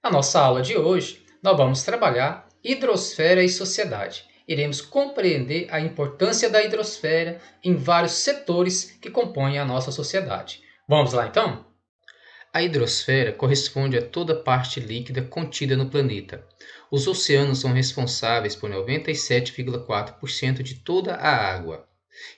Na nossa aula de hoje, nós vamos trabalhar hidrosfera e sociedade. Iremos compreender a importância da hidrosfera em vários setores que compõem a nossa sociedade. Vamos lá então? A hidrosfera corresponde a toda parte líquida contida no planeta. Os oceanos são responsáveis por 97,4% de toda a água.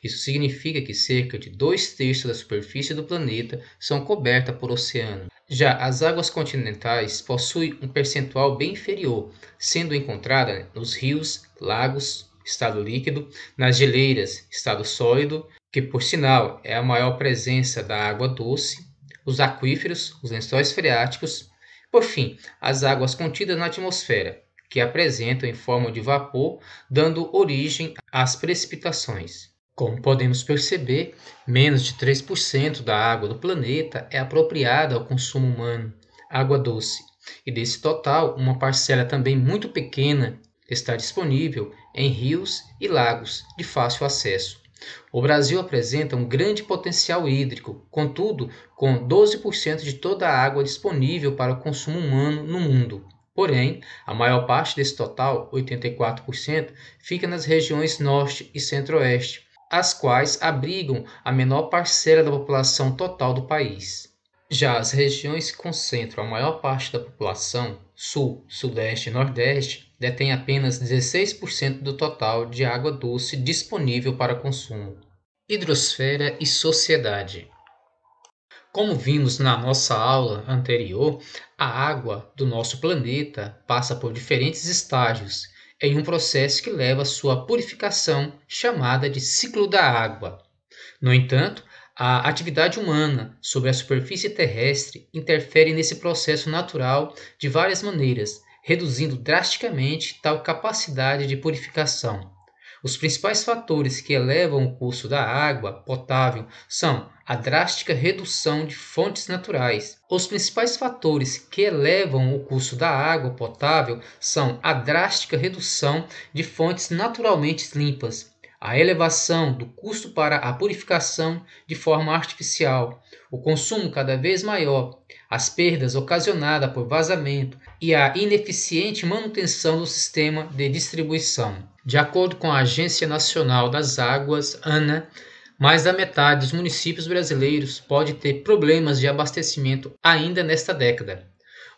Isso significa que cerca de 2/3 da superfície do planeta são cobertas por oceano. Já as águas continentais possuem um percentual bem inferior, sendo encontrada nos rios, lagos, estado líquido, nas geleiras, estado sólido, que por sinal é a maior presença da água doce, os aquíferos, os lençóis freáticos, por fim, as águas contidas na atmosfera, que apresentam em forma de vapor, dando origem às precipitações. Como podemos perceber, menos de 3% da água do planeta é apropriada ao consumo humano, água doce, e desse total, uma parcela também muito pequena está disponível em rios e lagos de fácil acesso. O Brasil apresenta um grande potencial hídrico, contudo, com 12% de toda a água disponível para o consumo humano no mundo. Porém, a maior parte desse total, 84%, fica nas regiões Norte e Centro-Oeste, as quais abrigam a menor parcela da população total do país. Já as regiões que concentram a maior parte da população, Sul, Sudeste e Nordeste, detêm apenas 16% do total de água doce disponível para consumo. Hidrosfera e sociedade. Como vimos na nossa aula anterior, a água do nosso planeta passa por diferentes estágios em um processo que leva à sua purificação, chamada de ciclo da água. No entanto, a atividade humana sobre a superfície terrestre interfere nesse processo natural de várias maneiras, reduzindo drasticamente tal capacidade de purificação. Os principais fatores que elevam o custo da água potável são a drástica redução de fontes naturais. Os principais fatores que elevam o custo da água potável são a drástica redução de fontes naturalmente limpas, a elevação do custo para a purificação de forma artificial, o consumo cada vez maior, as perdas ocasionadas por vazamento e a ineficiente manutenção do sistema de distribuição. De acordo com a Agência Nacional das Águas, ANA, mais da metade dos municípios brasileiros pode ter problemas de abastecimento ainda nesta década.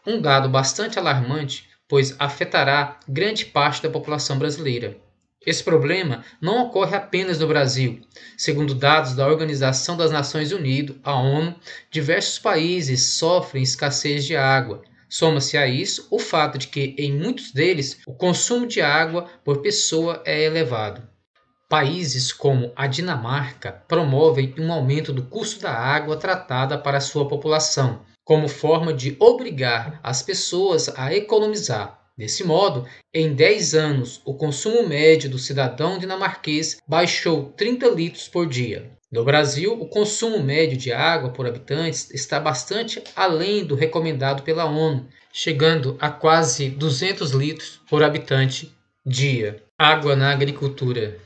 Um dado bastante alarmante, pois afetará grande parte da população brasileira. Esse problema não ocorre apenas no Brasil. Segundo dados da Organização das Nações Unidas, a ONU, diversos países sofrem escassez de água. Soma-se a isso o fato de que, em muitos deles, o consumo de água por pessoa é elevado. Países como a Dinamarca promovem um aumento do custo da água tratada para a sua população, como forma de obrigar as pessoas a economizar. Desse modo, em 10 anos, o consumo médio do cidadão dinamarquês baixou 30 litros por dia. No Brasil, o consumo médio de água por habitante está bastante além do recomendado pela ONU, chegando a quase 200 litros por habitante dia. Água na agricultura.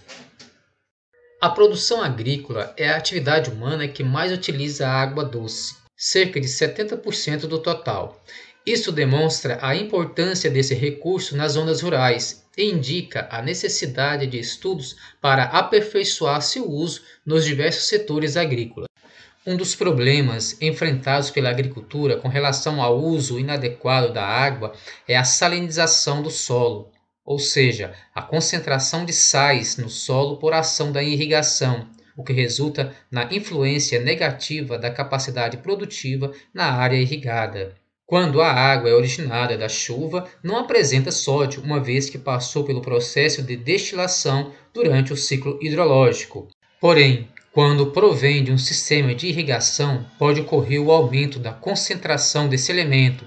A produção agrícola é a atividade humana que mais utiliza a água doce, cerca de 70% do total. Isso demonstra a importância desse recurso nas zonas rurais e indica a necessidade de estudos para aperfeiçoar seu uso nos diversos setores agrícolas. Um dos problemas enfrentados pela agricultura com relação ao uso inadequado da água é a salinização do solo, ou seja, a concentração de sais no solo por ação da irrigação, o que resulta na influência negativa da capacidade produtiva na área irrigada. Quando a água é originada da chuva, não apresenta sódio, uma vez que passou pelo processo de destilação durante o ciclo hidrológico. Porém, quando provém de um sistema de irrigação, pode ocorrer o aumento da concentração desse elemento.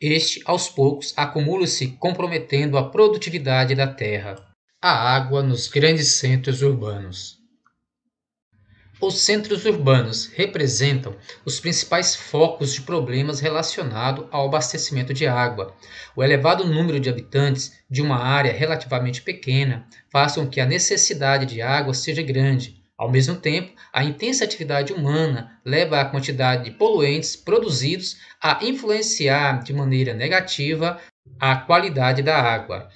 Este, aos poucos, acumula-se, comprometendo a produtividade da terra. A água nos grandes centros urbanos. Os centros urbanos representam os principais focos de problemas relacionados ao abastecimento de água. O elevado número de habitantes de uma área relativamente pequena faz com que a necessidade de água seja grande, Ao mesmo tempo, a intensa atividade humana leva a quantidade de poluentes produzidos a influenciar de maneira negativa a qualidade da água.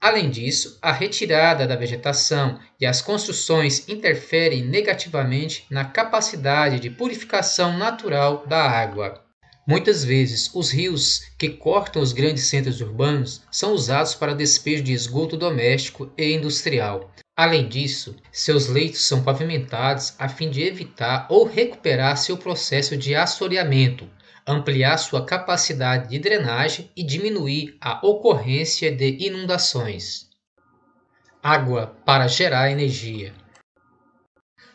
Além disso, a retirada da vegetação e as construções interferem negativamente na capacidade de purificação natural da água. Muitas vezes, os rios que cortam os grandes centros urbanos são usados para despejo de esgoto doméstico e industrial. Além disso, seus leitos são pavimentados a fim de evitar ou recuperar seu processo de assoreamento, ampliar sua capacidade de drenagem e diminuir a ocorrência de inundações. Água para gerar energia.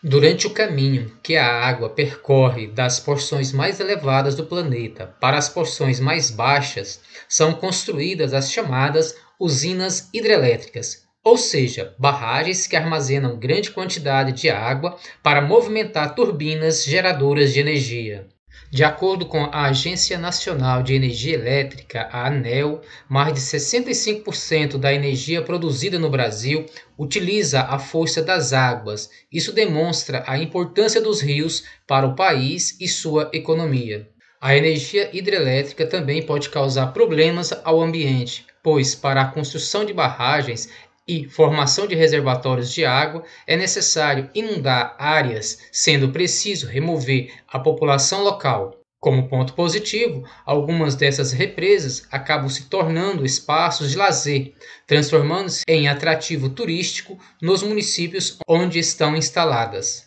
Durante o caminho que a água percorre das porções mais elevadas do planeta para as porções mais baixas, são construídas as chamadas usinas hidrelétricas, ou seja, barragens que armazenam grande quantidade de água para movimentar turbinas geradoras de energia. De acordo com a Agência Nacional de Energia Elétrica, a ANEEL, mais de 65% da energia produzida no Brasil utiliza a força das águas. Isso demonstra a importância dos rios para o país e sua economia. A energia hidrelétrica também pode causar problemas ao ambiente, pois para a construção de barragens e formação de reservatórios de água, é necessário inundar áreas, sendo preciso remover a população local. Como ponto positivo, algumas dessas represas acabam se tornando espaços de lazer, transformando-se em atrativo turístico nos municípios onde estão instaladas.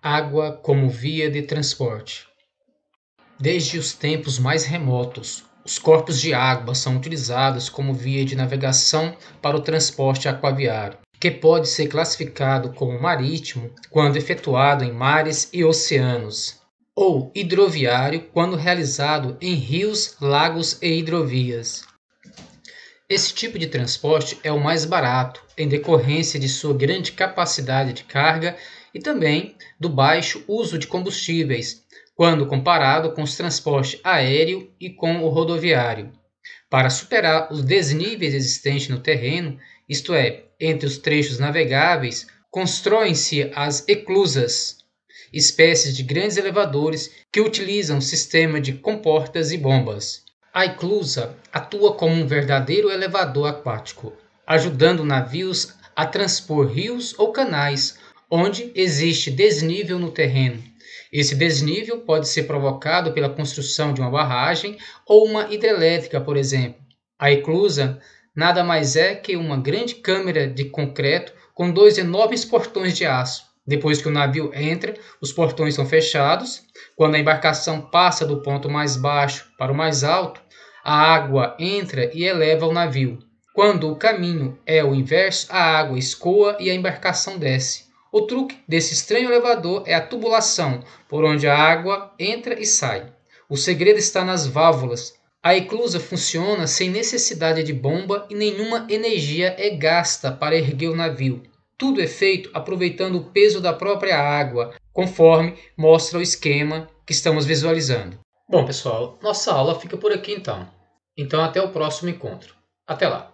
Água como via de transporte. Desde os tempos mais remotos, os corpos de água são utilizados como via de navegação para o transporte aquaviário, que pode ser classificado como marítimo quando efetuado em mares e oceanos, ou hidroviário quando realizado em rios, lagos e hidrovias. Esse tipo de transporte é o mais barato, em decorrência de sua grande capacidade de carga e também do baixo uso de combustíveis, quando comparado com os transportes aéreo e com o rodoviário. Para superar os desníveis existentes no terreno, isto é, entre os trechos navegáveis, constroem-se as eclusas, espécies de grandes elevadores que utilizam um sistema de comportas e bombas. A eclusa atua como um verdadeiro elevador aquático, ajudando navios a transpor rios ou canais onde existe desnível no terreno. Esse desnível pode ser provocado pela construção de uma barragem ou uma hidrelétrica, por exemplo. A eclusa nada mais é que uma grande câmara de concreto com dois enormes portões de aço. Depois que o navio entra, os portões são fechados. Quando a embarcação passa do ponto mais baixo para o mais alto, a água entra e eleva o navio. Quando o caminho é o inverso, a água escoa e a embarcação desce. O truque desse estranho elevador é a tubulação, por onde a água entra e sai. O segredo está nas válvulas. A eclusa funciona sem necessidade de bomba e nenhuma energia é gasta para erguer o navio. Tudo é feito aproveitando o peso da própria água, conforme mostra o esquema que estamos visualizando. Bom, pessoal, nossa aula fica por aqui então. Então até o próximo encontro. Até lá!